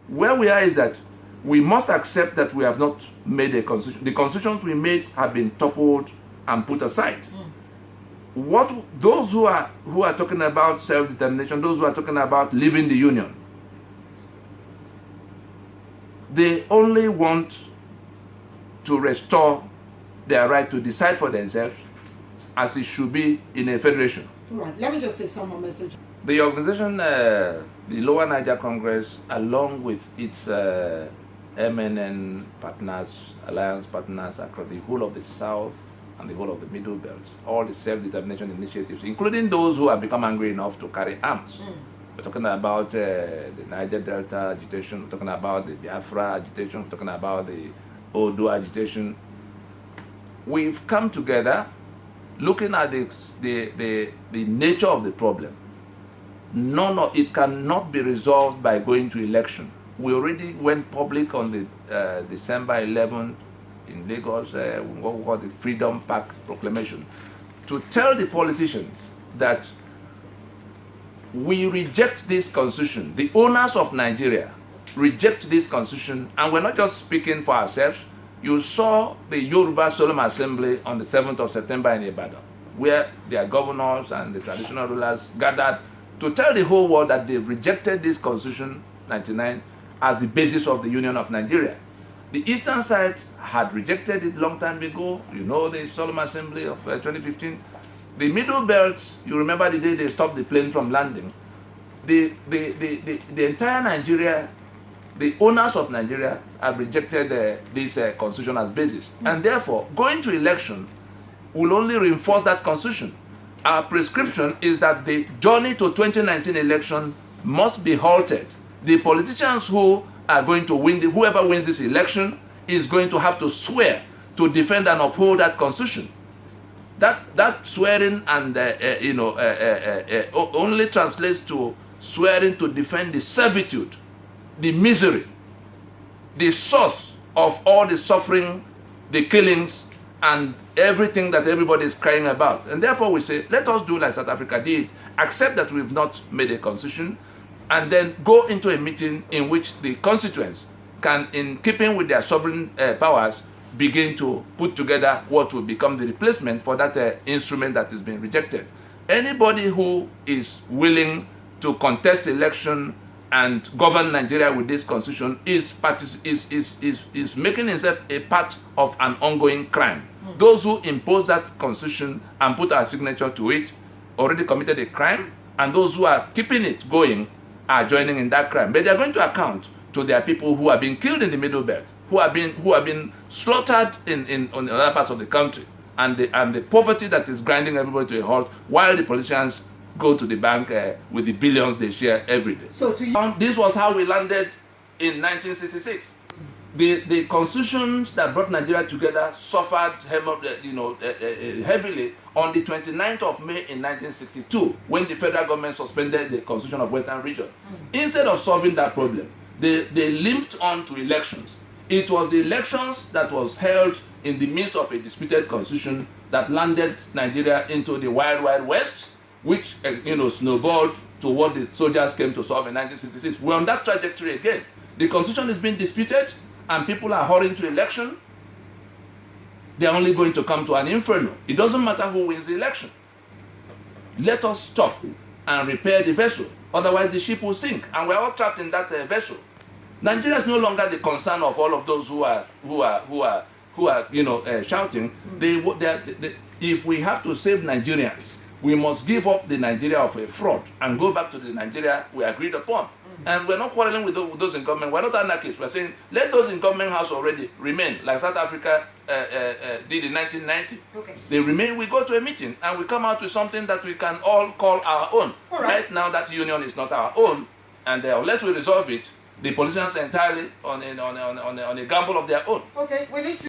Where we are is that we must accept that we have not made a constitution. The constitutions we made have been toppled and put aside. What those who are talking about self-determination, those who are talking about leaving the union, they only want to restore their right to decide for themselves as it should be in a federation. Right. Let me just take some more message. The organization, the Lower Niger Congress, along with its MNN partners, alliance partners across the whole of the South and the whole of the Middle Belt, all the self-determination initiatives, including those who have become angry enough to carry arms. We're talking about the Niger Delta agitation, we're talking about the Biafra agitation, we're talking about the Odo agitation. We've come together looking at the nature of the problem. It cannot be resolved by going to election. We already went public on the December 11th in Lagos, what we call the Freedom Park Proclamation, to tell the politicians that we reject this constitution. The owners of Nigeria reject this constitution, and we're not just speaking for ourselves. You saw the Yoruba Solemn Assembly on the 7th of September in Ibadan, where their governors and the traditional rulers gathered to tell the whole world that they've rejected this Constitution 99 as the basis of the Union of Nigeria. The eastern side had rejected it long time ago. You know, the Solemn Assembly of 2015. The Middle Belt, you remember the day they stopped the plane from landing. The entire Nigeria, the owners of Nigeria have rejected this constitution as basis. And therefore, going to election will only reinforce that constitution. Our prescription is that the journey to 2019 election must be halted. The politicians who are going to win, whoever wins this election is going to have to swear to defend and uphold that constitution. That swearing and only translates to swearing to defend the servitude, the misery, the source of all the suffering, the killings, and everything that everybody is crying about. And therefore we say, let us do like South Africa did, accept that we've not made a constitution, and then go into a meeting in which the constituents can, in keeping with their sovereign powers, begin to put together what will become the replacement for that instrument that is being rejected. Anybody who is willing to contest election and govern Nigeria with this constitution is making himself a part of an ongoing crime. Those who impose that constitution and put our signature to it already committed a crime, and those who are keeping it going are joining in that crime. But they are going to account to their people who are being killed in the Middle Belt, who have been slaughtered on the other parts of the country, and the poverty that is grinding everybody to a halt, while the politicians go to the bank with the billions they share every day. So this was how we landed in 1966. The constitutions that brought Nigeria together suffered heavily on the 29th of May in 1962, when the federal government suspended the constitution of Western Region. Instead of solving that problem, they limped on to elections. It was the elections that was held in the midst of a disputed constitution that landed Nigeria into the wild, wild west, which snowballed to what the soldiers came to solve in 1966. We're on that trajectory again. The constitution is being disputed, and people are hurrying to election. They're only going to come to an inferno. It doesn't matter who wins the election. Let us stop and repair the vessel. Otherwise, the ship will sink, and we're all trapped in that vessel. Nigeria is no longer the concern of all of those who are shouting. If we have to save Nigerians, we must give up the Nigeria of a fraud and go back to the Nigeria we agreed upon. And we're not quarreling with those in government. We're not anarchists. We're saying, let those in government house already remain, like South Africa did in 1990. Okay. They remain, we go to a meeting, and we come out with something that we can all call our own. Right now, that union is not our own, and unless we resolve it, the politicians are entirely on a gamble of their own. Okay, we need to